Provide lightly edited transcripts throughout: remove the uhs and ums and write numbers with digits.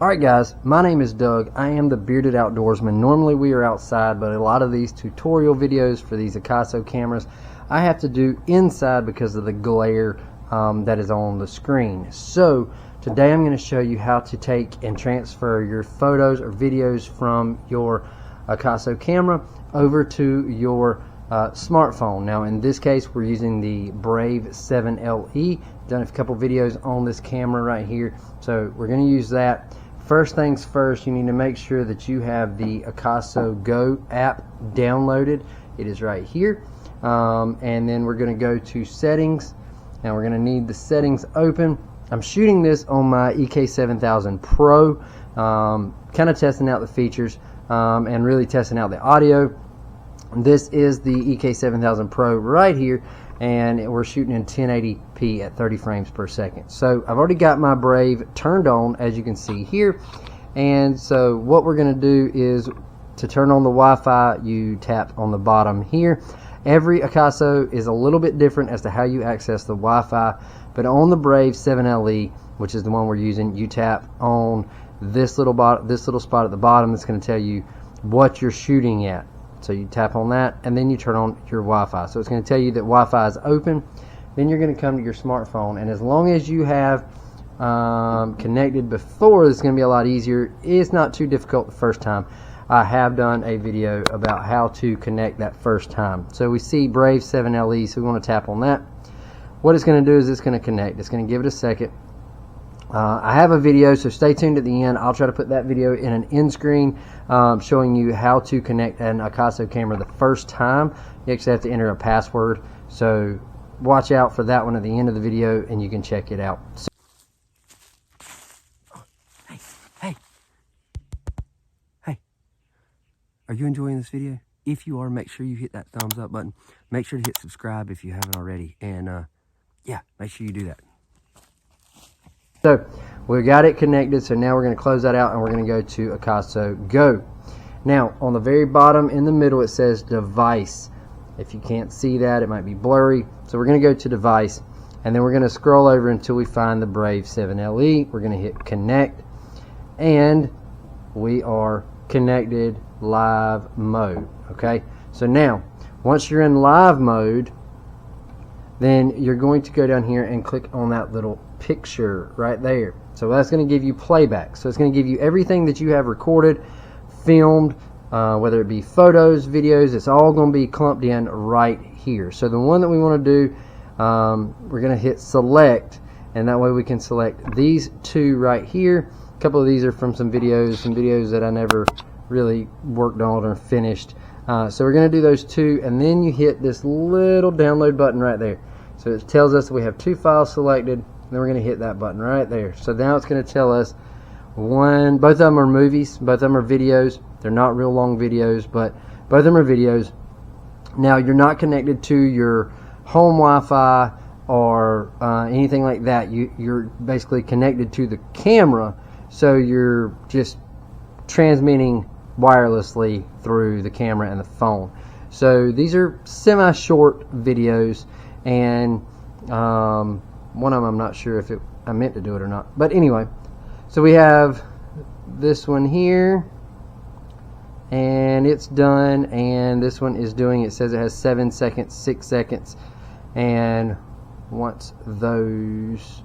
Alright guys, my name is Doug. I am the Bearded Outdoorsman. Normally we are outside, but a lot of these tutorial videos for these AKASO cameras I have to do inside because of the glare that is on the screen. So today I'm going to show you how to take and transfer your photos or videos from your AKASO camera over to your smartphone. Now in this case we're using the Brave 7LE. Done a couple videos on this camera right here, so we're going to use that. First things first, you need to make sure that you have the AKASO Go app downloaded. It is right here. And then we're going to go to settings, and we're going to need the settings open. I'm shooting this on my EK7000 Pro, kind of testing out the features and really testing out the audio. This is the EK7000 Pro right here, and we're shooting in 1080p at 30 frames per second. So I've already got my Brave turned on, as you can see here. And so what we're going to do is, to turn on the Wi-Fi, you tap on the bottom here. Every AKASO is a little bit different as to how you access the Wi-Fi, but on the Brave 7LE, which is the one we're using, you tap on this little spot at the bottom. That's going to tell you what you're shooting at. So you tap on that, and then you turn on your Wi-Fi. So it's going to tell you that Wi-Fi is open. Then you're going to come to your smartphone, and as long as you have connected before, it's going to be a lot easier. It's not too difficult the first time. I have done a video about how to connect that first time. So we see Brave 7LE, so we want to tap on that. What it's going to do is it's going to connect. It's going to give it a second. I have a video, so stay tuned at the end. I'll try to put that video in an end screen showing you how to connect an AKASO camera the first time. You actually have to enter a password, so watch out for that one at the end of the video and you can check it out. So hey, are you enjoying this video? If you are, make sure you hit that thumbs up button. Make sure to hit subscribe if you haven't already, and yeah, make sure you do that. So we got it connected, so now we're going to close that out and we're going to go to AKASO Go. Now on the very bottom in the middle it says device. If you can't see that, it might be blurry. So we're going to go to device, and then we're going to scroll over until we find the Brave 7LE. We're going to hit connect, and we are connected live mode. Okay, so now once you're in live mode, then you're going to go down here and click on that little picture right there. So that's going to give you playback. So it's going to give you everything that you have recorded, filmed, whether it be photos, videos. It's all going to be clumped in right here. So the one that we want to do, we're going to hit select, and that way we can select these two right here. A couple of these are from some videos that I never really worked on or finished. So we're going to do those two, and then you hit this little download button right there. So it tells us we have two files selected, and then we're going to hit that button right there. So now it's going to tell us both of them are movies, both of them are videos. They're not real long videos, but both of them are videos. Now you're not connected to your home Wi-Fi or anything like that. You're basically connected to the camera, so you're just transmitting wirelessly through the camera and the phone. So these are semi-short videos, and one of them I'm not sure if I meant to do it or not, but anyway, so we have this one here, and it's done, and this one is doing, it says it has 7 seconds, 6 seconds, and once those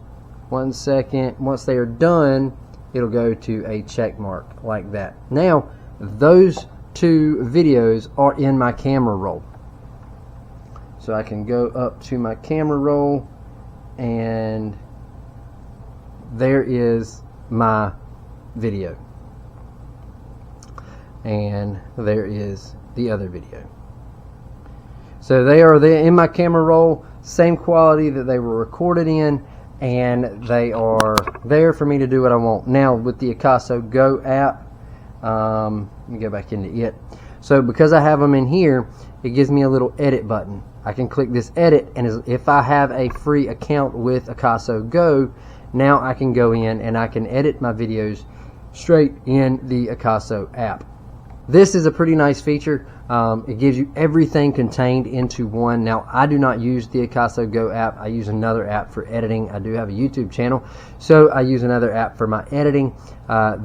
1 second, once they are done, it'll go to a check mark like that. Now those two videos are in my camera roll. So I can go up to my camera roll, and there is my video, and there is the other video. So they are there in my camera roll, same quality that they were recorded in, and they are there for me to do what I want. Now with the AKASO Go app, let me go back into it. So because I have them in here, it gives me a little edit button. I can click this edit, and if I have a free account with AKASO Go, now I can go in and I can edit my videos straight in the AKASO app. this is a pretty nice feature. It gives you everything contained into one. Now, I do not use the AKASO Go app. I use another app for editing. I do have a YouTube channel, so I use another app for my editing.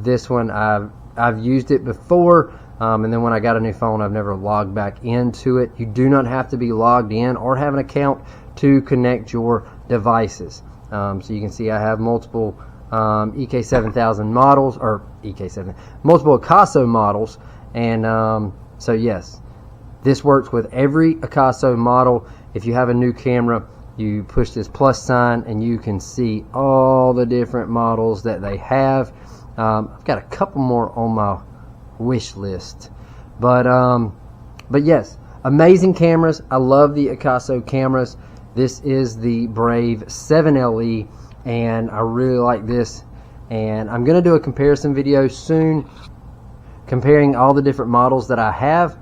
This one, I've used it before, and then when I got a new phone, I've never logged back into it. You do not have to be logged in or have an account to connect your devices. So you can see I have multiple EK7000 models, or multiple AKASO models. And so yes, this works with every AKASO model. If you have a new camera, you push this plus sign and you can see all the different models that they have. I've got a couple more on my wish list, but yes, amazing cameras. I love the AKASO cameras. This is the Brave 7LE, and I really like this, and I'm gonna do a comparison video soon, comparing all the different models that I have,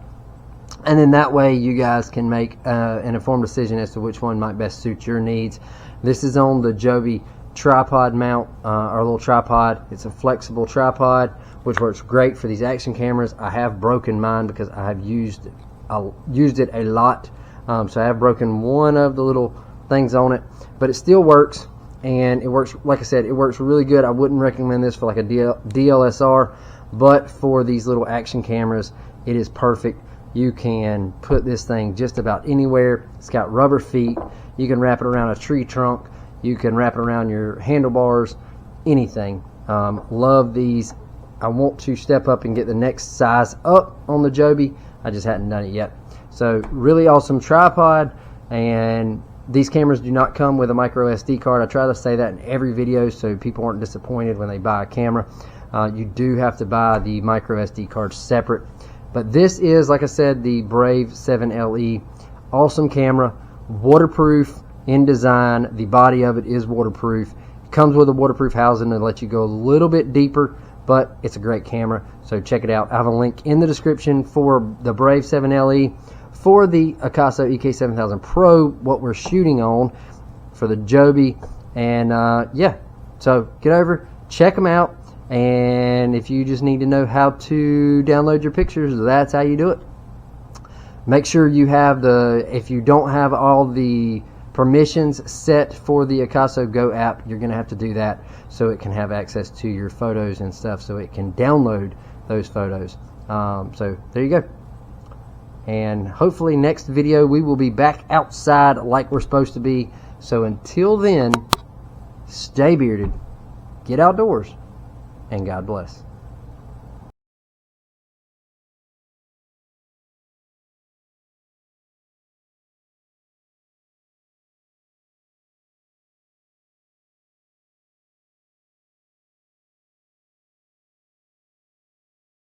and then that way you guys can make an informed decision as to which one might best suit your needs. This is on the Joby tripod mount, or little tripod. It's a flexible tripod, which works great for these action cameras. I have broken mine because I have used it a lot, so I have broken one of the little things on it, but it still works, and it works, like I said, it works really good. I wouldn't recommend this for like a DLSR, but for these little action cameras, it is perfect. You can put this thing just about anywhere. It's got rubber feet. You can wrap it around a tree trunk. You can wrap it around your handlebars, anything. Love these. I want to step up and get the next size up on the Joby. I just hadn't done it yet. So really awesome tripod, and these cameras do not come with a micro SD card. I try to say that in every video so people aren't disappointed when they buy a camera. You do have to buy the micro SD card separate. But this is, like I said, the Brave 7LE. Awesome camera, waterproof in design. The body of it is waterproof. It comes with a waterproof housing to let you go a little bit deeper, but it's a great camera, so check it out. I have a link in the description for the Brave 7LE, for the AKASO EK7000 Pro, what we're shooting on for the Joby, and yeah, so get over, check them out, and if you just need to know how to download your pictures, that's how you do it. Make sure you have if you don't have all the permissions set for the AKASO Go app, you're going to have to do that so it can have access to your photos and stuff, so it can download those photos. So there you go. And hopefully next video we will be back outside like we're supposed to be. So until then, stay bearded, get outdoors, and God bless.